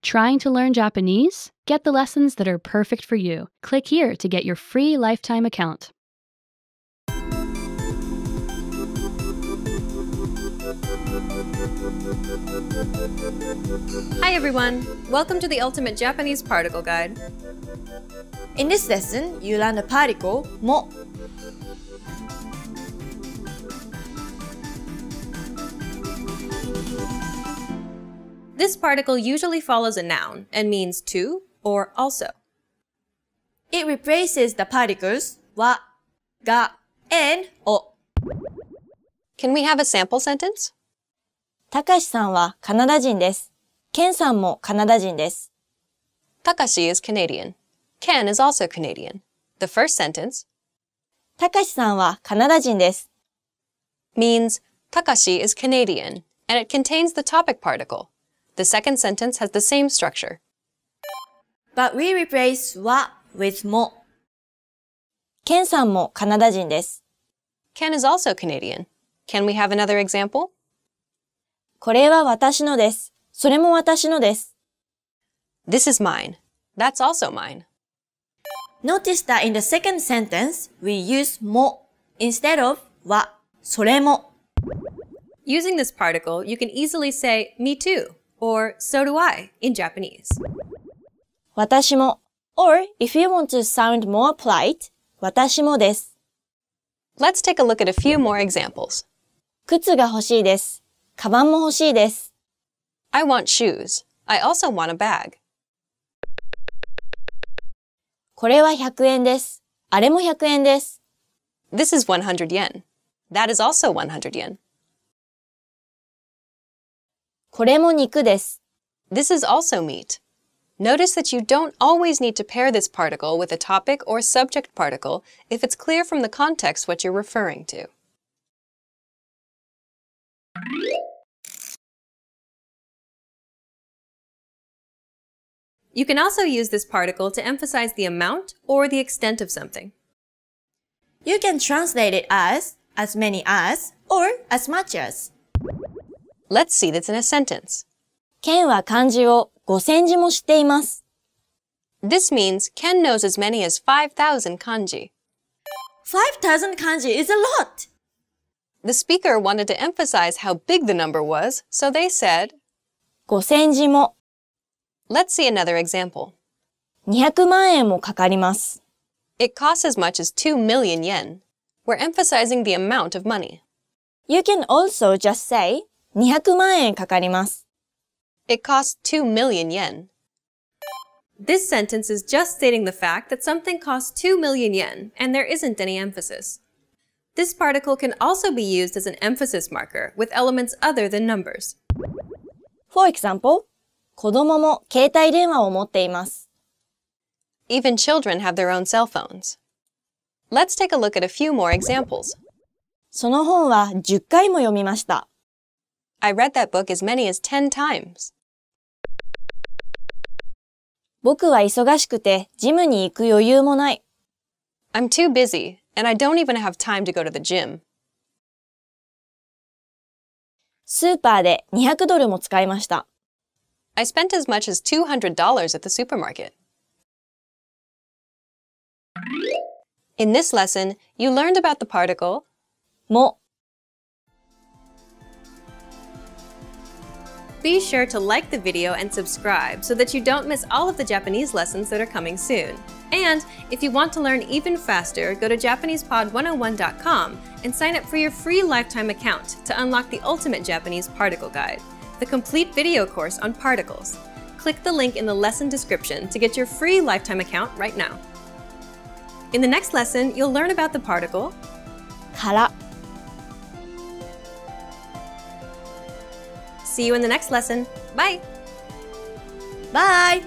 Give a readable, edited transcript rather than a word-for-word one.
Trying to learn Japanese? Get the lessons that are perfect for you. Click here to get your free lifetime account. Hi everyone! Welcome to the Ultimate Japanese Particle Guide. In this lesson, you learn the particle mo. This particle usually follows a noun and means to or also. It replaces the particles wa, ga, and o. Can we have a sample sentence? たかしさんはカナダ人です。ケンさんもカナダ人です。 Takashi is Canadian. Ken is also Canadian. The first sentence たかしさんはカナダ人です。 means Takashi is Canadian, and it contains the topic particle. The second sentence has the same structure. But we replace wa with mo. ケンさんもカナダ人です。 Ken is also Canadian. Can we have another example? これは私のです。それも私のです。 This is mine. That's also mine. Notice that in the second sentence, we use mo instead of wa, それも. Using this particle, you can easily say me too or so do I in Japanese. 私も or if you want to sound more polite, 私もです。 Let's take a look at a few more examples. 靴が欲しいです。カバンも欲しいです。 I want shoes. I also want a bag. これは100円です。あれも100円です。 This is 100 yen. That is also 100 yen. これも肉です。 This is also meat. Notice that you don't always need to pair this particle with a topic or subject particle if it's clear from the context what you're referring to. You can also use this particle to emphasize the amount or the extent of something. You can translate it as many as, or as much as. Let's see this in a sentence. ケンは漢字を5000字も知っています。 This means Ken knows as many as 5,000 kanji. 5,000 kanji is a lot! The speaker wanted to emphasize how big the number was, so they said, 5000字も Let's see another example. 200万円もかかります。 It costs as much as 2 million yen. We're emphasizing the amount of money. You can also just say 200万円かかります。 It costs 2 million yen. This sentence is just stating the fact that something costs 2 million yen, and there isn't any emphasis. This particle can also be used as an emphasis marker with elements other than numbers. For example, 子供も携帯電話を持っています。 Even children have their own cell phones. Let's take a look at a few more examples. その本は10回も読みました。 I read that book as many as 10 times. 僕は忙しくてジムに行く余裕もない。 I'm too busy, and I don't even have time to go to the gym. スーパーで200ドルも使いました。 I spent as much as $200 at the supermarket. In this lesson, you learned about the particle も Be sure to like the video and subscribe so that you don't miss all of the Japanese lessons that are coming soon. And if you want to learn even faster, go to JapanesePod101.com and sign up for your free lifetime account to unlock the Ultimate Japanese Particle Guide, the complete video course on particles. Click the link in the lesson description to get your free lifetime account right now. In the next lesson, you'll learn about the particle から。 See you in the next lesson. Bye! Bye!